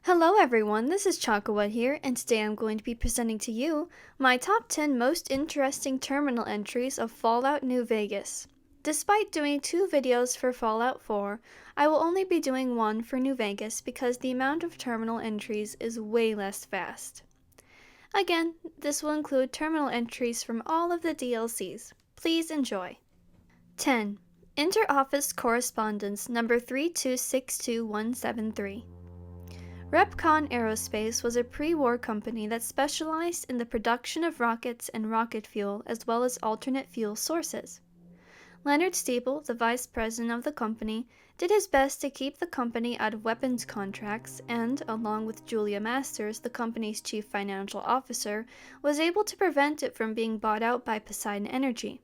Hello everyone, this is Chakawet here, and today I'm going to be presenting to you my top 10 most interesting terminal entries of Fallout New Vegas. Despite doing 2 videos for Fallout 4, I will only be doing one for New Vegas because the amount of terminal entries is way less fast. Again, this will include terminal entries from all of the DLCs. Please enjoy. 10. Inter-Office Correspondence number 3262173. Repconn Aerospace was a pre-war company that specialized in the production of rockets and rocket fuel as well as alternate fuel sources. Leonard Steeple, the vice president of the company, did his best to keep the company out of weapons contracts and, along with Julia Masters, the company's chief financial officer, was able to prevent it from being bought out by Poseidon Energy.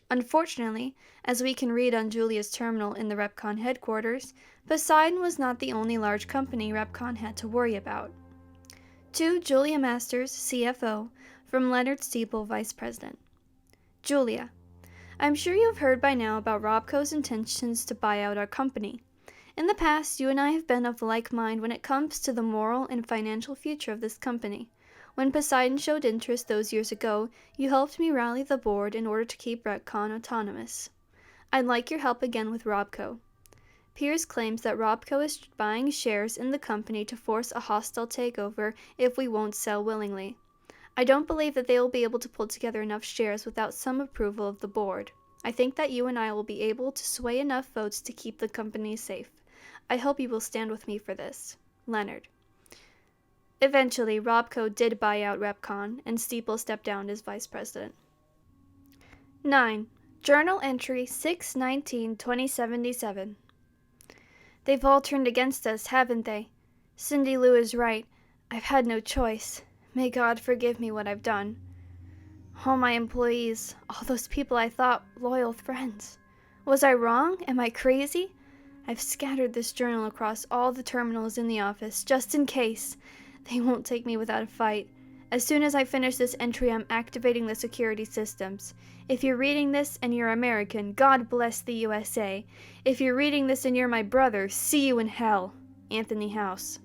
Unfortunately, as we can read on Julia's terminal in the Repconn headquarters, Poseidon was not the only large company Repconn had to worry about. To Julia Masters, CFO, from Leonard Steeple, Vice President. Julia, I'm sure you have heard by now about Robco's intentions to buy out our company. In the past, you and I have been of like mind when it comes to the moral and financial future of this company. When Poseidon showed interest those years ago, you helped me rally the board in order to keep Repconn autonomous. I'd like your help again with Robco. Piers claims that Robco is buying shares in the company to force a hostile takeover if we won't sell willingly. I don't believe that they will be able to pull together enough shares without some approval of the board. I think that you and I will be able to sway enough votes to keep the company safe. I hope you will stand with me for this. Leonard. Eventually, Robco did buy out Repconn, and Steeple stepped down as vice president. 9. Journal entry 6/19/2077. They've all turned against us, haven't they? Cindy Lou is right. I've had no choice. May God forgive me what I've done. All my employees, all those people I thought loyal friends. Was I wrong? Am I crazy? I've scattered this journal across all the terminals in the office, just in case. They won't take me without a fight. As soon as I finish this entry, I'm activating the security systems. If you're reading this and you're American, God bless the USA. If you're reading this and you're my brother, see you in hell. Anthony House.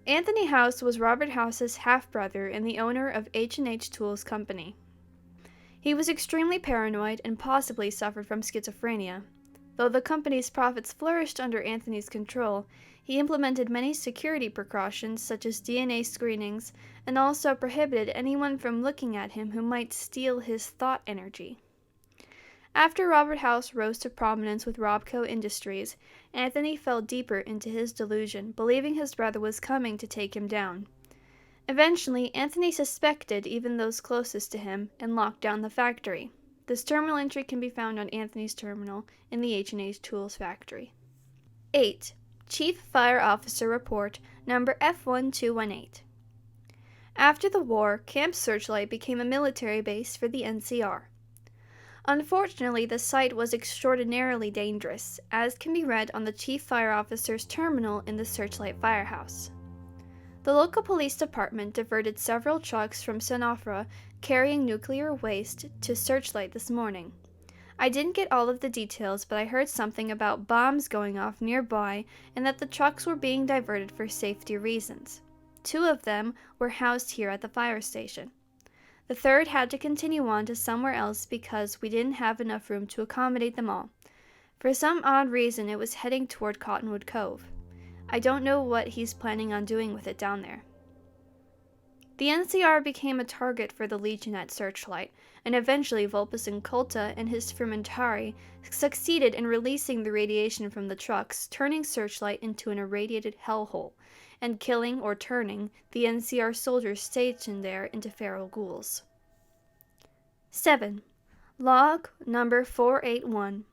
Anthony House was Robert House's half-brother and the owner of H&H Tools Company. He was extremely paranoid and possibly suffered from schizophrenia. Though the company's profits flourished under Anthony's control, he implemented many security precautions such as DNA screenings and also prohibited anyone from looking at him who might steal his thought energy. After Robert House rose to prominence with Robco Industries, Anthony fell deeper into his delusion, believing his brother was coming to take him down. Eventually, Anthony suspected even those closest to him and locked down the factory. This terminal entry can be found on Anthony's terminal in the H&H Tools factory. 8. Chief Fire Officer Report, number F1218. After the war, Camp Searchlight became a military base for the NCR. Unfortunately, the site was extraordinarily dangerous, as can be read on the Chief Fire Officer's terminal in the Searchlight Firehouse. The local police department diverted several trucks from Senofra carrying nuclear waste to Searchlight this morning. I didn't get all of the details, but I heard something about bombs going off nearby and that the trucks were being diverted for safety reasons. 2 of them were housed here at the fire station. The third had to continue on to somewhere else because we didn't have enough room to accommodate them all. For some odd reason, it was heading toward Cottonwood Cove. I don't know what he's planning on doing with it down there. The NCR became a target for the Legion at Searchlight, and eventually Vulpes Inculta and his Frumentari succeeded in releasing the radiation from the trucks, turning Searchlight into an irradiated hellhole, and killing or turning the NCR soldiers stationed there into feral ghouls. 7. Log number 481.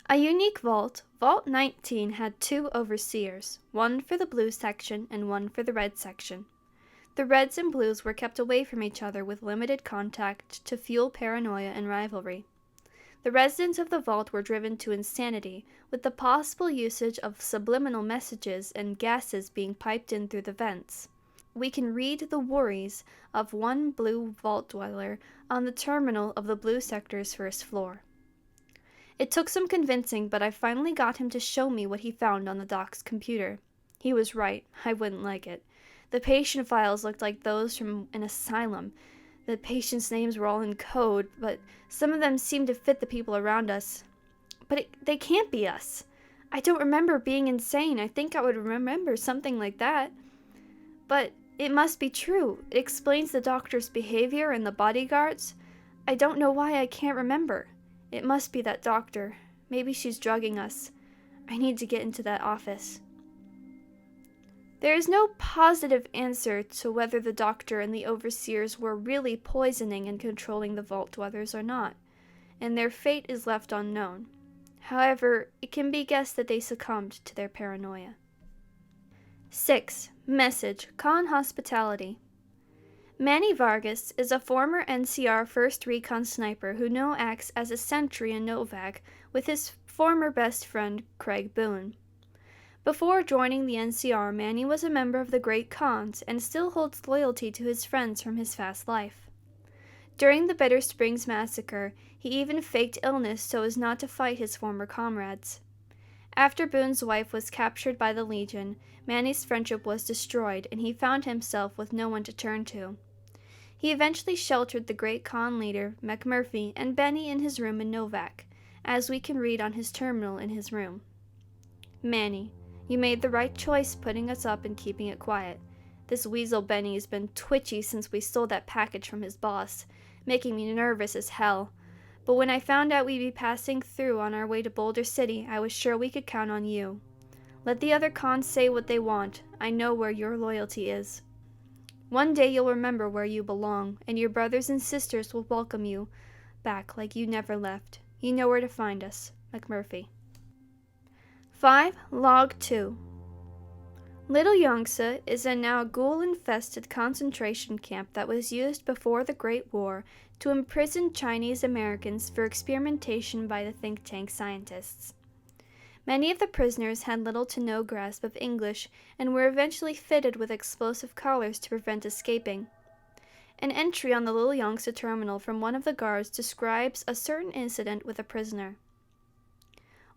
A unique vault, Vault 19, had 2 overseers, one for the blue section and one for the red section. The Reds and Blues were kept away from each other with limited contact to fuel paranoia and rivalry. The residents of the vault were driven to insanity, with the possible usage of subliminal messages and gases being piped in through the vents. We can read the worries of one blue vault dweller on the terminal of the blue sector's first floor. It took some convincing, but I finally got him to show me what he found on the doc's computer. He was right. I wouldn't like it. The patient files looked like those from an asylum. The patients' names were all in code, but some of them seemed to fit the people around us. But they can't be us. I don't remember being insane. I think I would remember something like that. But it must be true. It explains the doctor's behavior and the bodyguards. I don't know why I can't remember. It must be that doctor. Maybe she's drugging us. I need to get into that office. There is no positive answer to whether the doctor and the overseers were really poisoning and controlling the vault dwellers or not, and their fate is left unknown. However, it can be guessed that they succumbed to their paranoia. 6. Message: Con Hospitality. Manny Vargas is a former NCR 1st Recon sniper who now acts as a sentry in Novak with his former best friend, Craig Boone. Before joining the NCR, Manny was a member of the Great Khans and still holds loyalty to his friends from his past life. During the Bitter Springs massacre, he even faked illness so as not to fight his former comrades. After Boone's wife was captured by the Legion, Manny's friendship was destroyed and he found himself with no one to turn to. He eventually sheltered the Great Khan leader, McMurphy, and Benny in his room in Novak, as we can read on his terminal in his room. Manny, you made the right choice putting us up and keeping it quiet. This weasel Benny has been twitchy since we stole that package from his boss, making me nervous as hell. But when I found out we'd be passing through on our way to Boulder City, I was sure we could count on you. Let the other cons say what they want. I know where your loyalty is. One day you'll remember where you belong, and your brothers and sisters will welcome you back like you never left. You know where to find us. McMurphy. 5. Log 2. Little Yangzte is a now ghoul-infested concentration camp that was used before the Great War to imprison Chinese Americans for experimentation by the think tank scientists. Many of the prisoners had little to no grasp of English and were eventually fitted with explosive collars to prevent escaping. An entry on the Little Yangzte terminal from one of the guards describes a certain incident with a prisoner.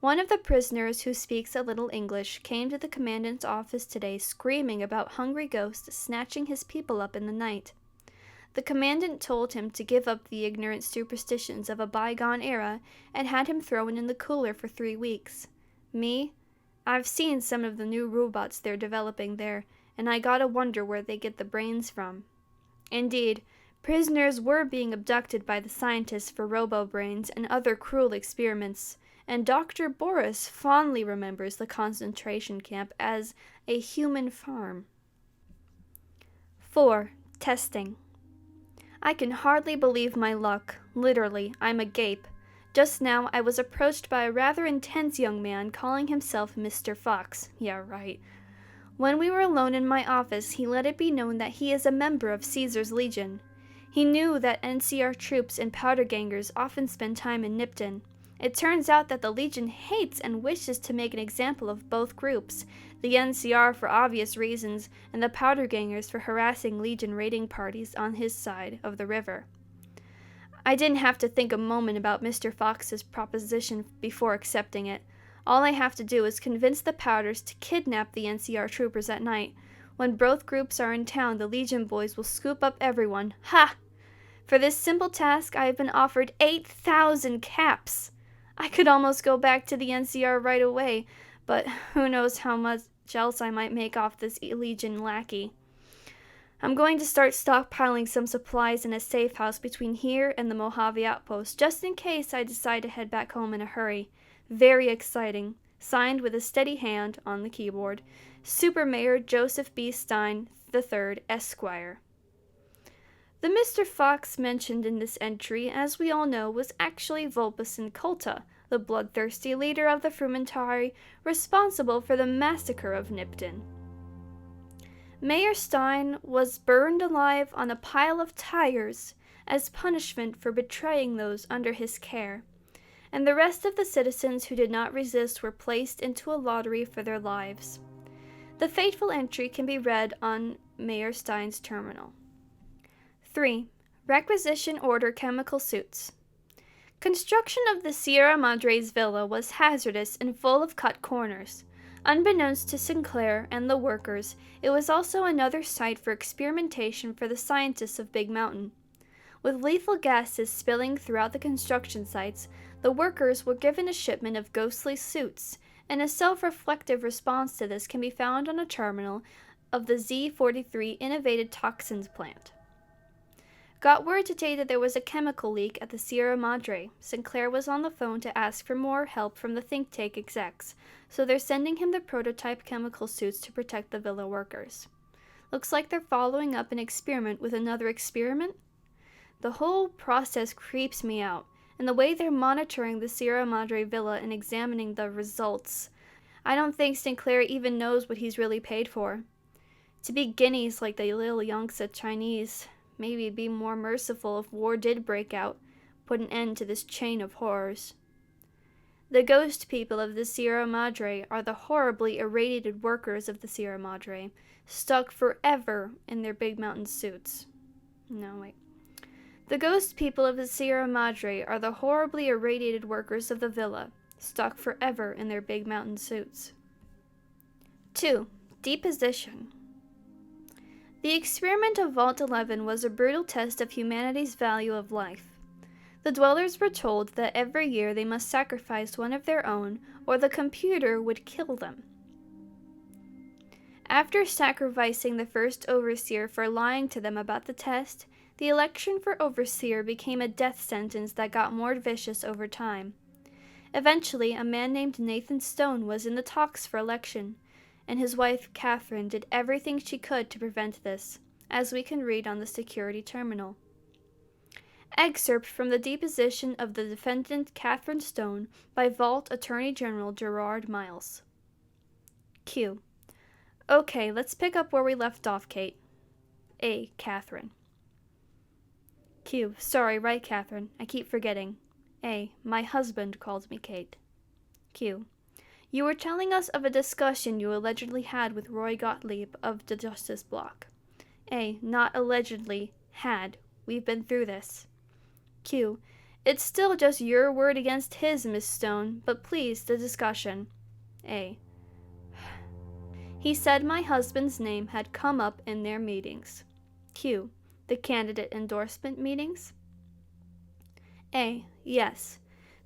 One of the prisoners who speaks a little English came to the commandant's office today screaming about hungry ghosts snatching his people up in the night. The commandant told him to give up the ignorant superstitions of a bygone era and had him thrown in the cooler for 3 weeks. Me? I've seen some of the new robots they're developing there, and I gotta wonder where they get the brains from. Indeed, prisoners were being abducted by the scientists for robo-brains and other cruel experiments, and Dr. Boris fondly remembers the concentration camp as a human farm. 4. Testing. I can hardly believe my luck. Literally, I'm agape. Just now, I was approached by a rather intense young man calling himself Mr. Fox. Yeah, right. When we were alone in my office, he let it be known that he is a member of Caesar's Legion. He knew that NCR troops and powder gangers often spend time in Nipton. It turns out that the Legion hates and wishes to make an example of both groups, the NCR for obvious reasons, and the powder gangers for harassing Legion raiding parties on his side of the river. I didn't have to think a moment about Mr. Fox's proposition before accepting it. All I have to do is convince the powders to kidnap the NCR troopers at night. When both groups are in town, the Legion boys will scoop up everyone. Ha! For this simple task, I have been offered 8,000 caps. I could almost go back to the NCR right away, but who knows how much else I might make off this Legion lackey. I'm going to start stockpiling some supplies in a safe house between here and the Mojave outpost, just in case I decide to head back home in a hurry. Very exciting. Signed with a steady hand on the keyboard, Super Mayor Joseph B. Stein III, Esquire. The Mr. Fox mentioned in this entry, as we all know, was actually Vulpes Colta, the bloodthirsty leader of the Frumentari responsible for the massacre of Nipton. Mayor Stein was burned alive on a pile of tires as punishment for betraying those under his care, and the rest of the citizens who did not resist were placed into a lottery for their lives. The fateful entry can be read on Mayor Stein's terminal. 3. Requisition Order Chemical Suits. Construction of the Sierra Madre's villa was hazardous and full of cut corners. Unbeknownst to Sinclair and the workers, it was also another site for experimentation for the scientists of Big Mountain. With lethal gases spilling throughout the construction sites, the workers were given a shipment of ghostly suits, and a self-reflective response to this can be found on a terminal of the Z-43 Innovated Toxins plant. Got word today that there was a chemical leak at the Sierra Madre. Sinclair was on the phone to ask for more help from the think tank execs, so they're sending him the prototype chemical suits to protect the villa workers. Looks like they're following up an experiment with another experiment? The whole process creeps me out, and the way they're monitoring the Sierra Madre villa and examining the results. I don't think Sinclair even knows what he's really paid for. To be guineas like the little Yangzte Chinese, maybe be more merciful if war did break out, put an end to this chain of horrors. The ghost people of the Sierra Madre are the horribly irradiated workers of the Sierra Madre, stuck forever in their Big Mountain suits. The ghost people of the Sierra Madre are the horribly irradiated workers of the villa, stuck forever in their Big Mountain suits. 2. Deposition. The experiment of Vault 11 was a brutal test of humanity's value of life. The dwellers were told that every year they must sacrifice one of their own, or the computer would kill them. After sacrificing the first overseer for lying to them about the test, the election for overseer became a death sentence that got more vicious over time. Eventually, a man named Nathan Stone was in the talks for election, and his wife Catherine did everything she could to prevent this, as we can read on the security terminal. Excerpt from the deposition of the defendant Catherine Stone by Vault Attorney General Gerard Miles. Q. Okay, let's pick up where we left off, Kate. A. Catherine. Q. Sorry, right, Catherine. I keep forgetting. A. My husband calls me Kate. Q. You were telling us of a discussion you allegedly had with Roy Gottlieb of the Justice Bloc. A. Not allegedly. Had. We've been through this. Q. It's still just your word against his, Miss Stone, but please, the discussion. A. He said my husband's name had come up in their meetings. Q. The candidate endorsement meetings? A. Yes.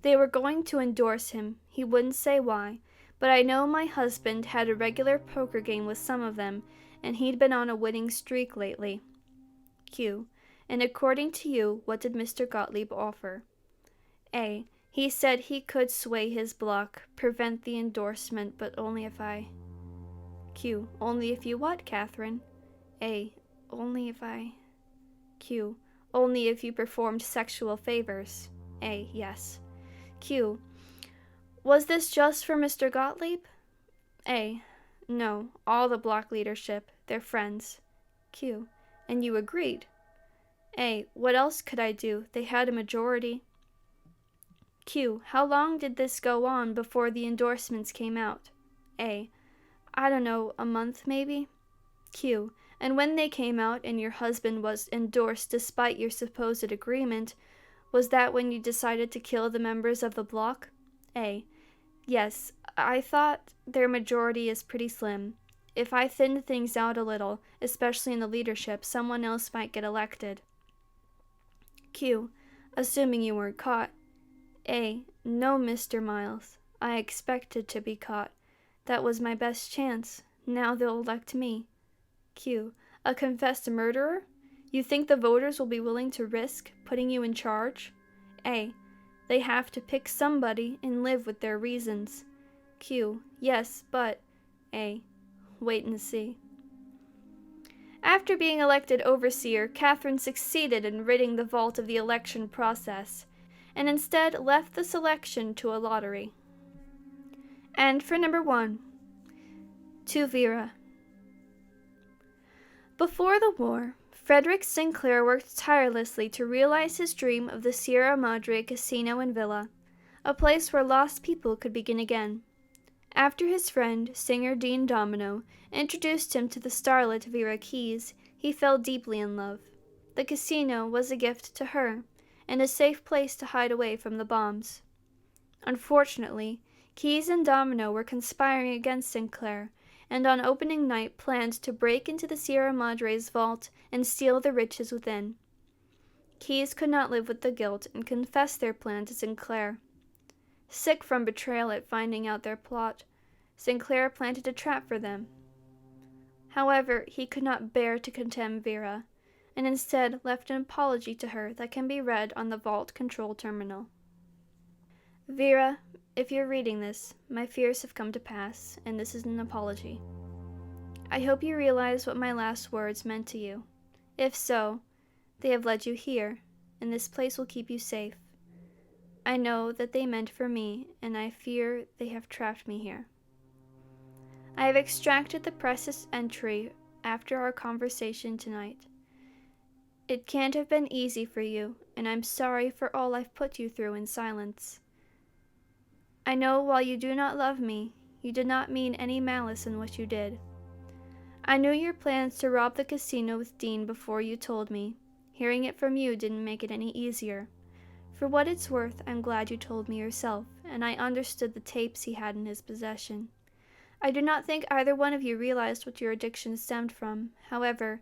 They were going to endorse him. He wouldn't say why. But I know my husband had a regular poker game with some of them, and he'd been on a winning streak lately. Q. And according to you, what did Mr. Gottlieb offer? A. He said he could sway his bloc, prevent the endorsement, but only if I... Q. Only if you what, Catherine? A. Only if I... Q. Only if you performed sexual favors. A. Yes. Q. Was this just for Mr. Gottlieb? A. No, all the bloc leadership. They're friends. Q. And you agreed? A. What else could I do? They had a majority. Q. How long did this go on before the endorsements came out? A. I don't know, a month maybe? Q. And when they came out and your husband was endorsed despite your supposed agreement, was that when you decided to kill the members of the bloc? A. Yes, I thought their majority is pretty slim. If I thinned things out a little, especially in the leadership, someone else might get elected. Q. Assuming you weren't caught. A. No, Mr. Miles. I expected to be caught. That was my best chance. Now they'll elect me. Q. A confessed murderer? You think the voters will be willing to risk putting you in charge? A. They have to pick somebody and live with their reasons. Q. Yes, but... A. Wait and see. After being elected overseer, Catherine succeeded in ridding the vault of the election process, and instead left the selection to a lottery. And for number 1, to Vera. Before the war, Frederick Sinclair worked tirelessly to realize his dream of the Sierra Madre Casino and Villa, a place where lost people could begin again. After his friend, singer Dean Domino, introduced him to the starlet Vera Keyes, he fell deeply in love. The casino was a gift to her, and a safe place to hide away from the bombs. Unfortunately, Keyes and Domino were conspiring against Sinclair, and on opening night planned to break into the Sierra Madre's vault and steal the riches within. Keyes could not live with the guilt and confessed their plan to Sinclair. Sick from betrayal at finding out their plot, Sinclair planted a trap for them. However, he could not bear to condemn Vera, and instead left an apology to her that can be read on the vault control terminal. Vera, if you're reading this, my fears have come to pass, and this is an apology. I hope you realize what my last words meant to you. If so, they have led you here, and this place will keep you safe. I know that they meant for me, and I fear they have trapped me here. I have extracted the precious entry after our conversation tonight. It can't have been easy for you, and I'm sorry for all I've put you through in silence. I know while you do not love me, you did not mean any malice in what you did. I knew your plans to rob the casino with Dean before you told me. Hearing it from you didn't make it any easier. For what it's worth, I'm glad you told me yourself, and I understood the tapes he had in his possession. I do not think either one of you realized what your addiction stemmed from, however,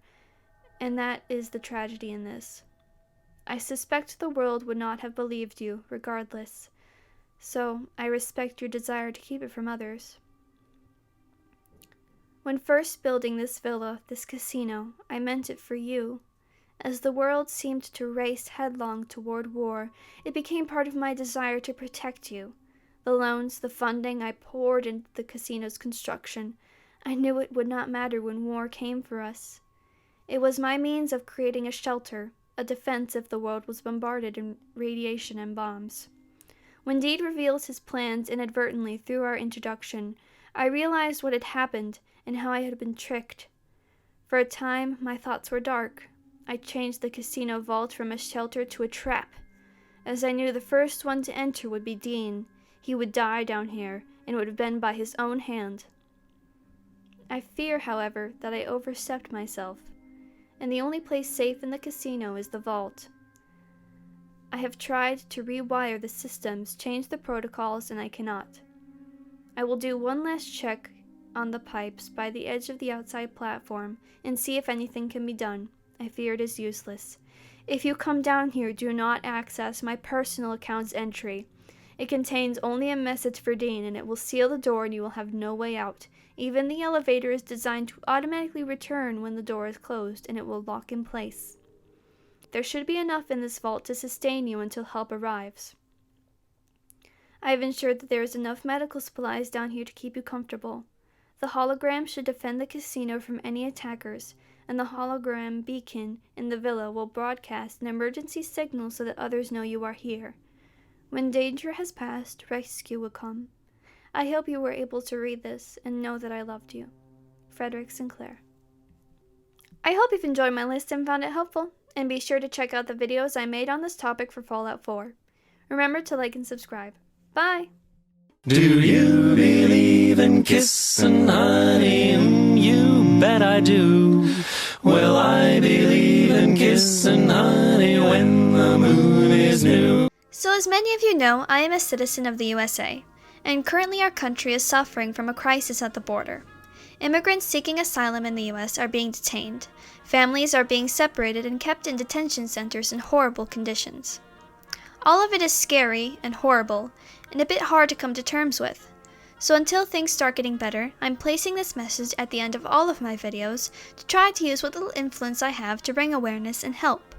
and that is the tragedy in this. I suspect the world would not have believed you, regardless, so I respect your desire to keep it from others. When first building this villa, this casino, I meant it for you. As the world seemed to race headlong toward war, it became part of my desire to protect you. The loans, the funding I poured into the casino's construction, I knew it would not matter when war came for us. It was my means of creating a shelter, a defense if the world was bombarded in radiation and bombs. When Deed reveals his plans inadvertently through our introduction, I realized what had happened and how I had been tricked. For a time, my thoughts were dark. I changed the casino vault from a shelter to a trap, as I knew the first one to enter would be Dean. He would die down here, and would have been by his own hand. I fear, however, that I overstepped myself, and the only place safe in the casino is the vault. I have tried to rewire the systems, change the protocols, and I cannot. I will do one last check on the pipes by the edge of the outside platform and see if anything can be done. I fear it is useless. If you come down here, do not access my personal account's entry. It contains only a message for Dean, and it will seal the door and you will have no way out. Even the elevator is designed to automatically return when the door is closed, and it will lock in place. There should be enough in this vault to sustain you until help arrives. I have ensured that there is enough medical supplies down here to keep you comfortable. The hologram should defend the casino from any attackers, and the hologram beacon in the villa will broadcast an emergency signal so that others know you are here. When danger has passed, rescue will come. I hope you were able to read this and know that I loved you. Frederick Sinclair. I hope you've enjoyed my list and found it helpful, and be sure to check out the videos I made on this topic for Fallout 4. Remember to like and subscribe. Bye! Do you believe in kissing, honey? You bet I do. Well, I believe in kissing, honey, when the moon is new. So as many of you know, I am a citizen of the USA, and currently our country is suffering from a crisis at the border. Immigrants seeking asylum in the US are being detained. Families are being separated and kept in detention centers in horrible conditions. All of it is scary and horrible, and a bit hard to come to terms with. So until things start getting better, I'm placing this message at the end of all of my videos to try to use what little influence I have to bring awareness and help.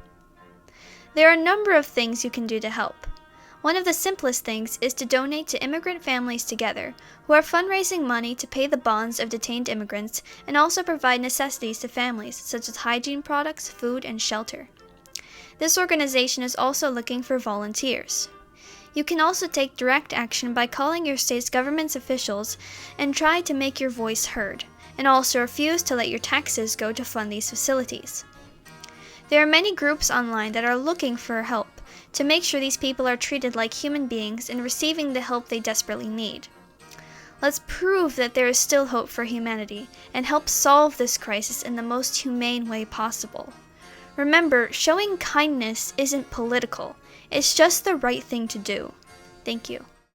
There are a number of things you can do to help. One of the simplest things is to donate to Immigrant Families Together, who are fundraising money to pay the bonds of detained immigrants and also provide necessities to families such as hygiene products, food, and shelter. This organization is also looking for volunteers. You can also take direct action by calling your state's government's officials and try to make your voice heard, and also refuse to let your taxes go to fund these facilities. There are many groups online that are looking for help to make sure these people are treated like human beings and receiving the help they desperately need. Let's prove that there is still hope for humanity and help solve this crisis in the most humane way possible. Remember, showing kindness isn't political. It's just the right thing to do. Thank you.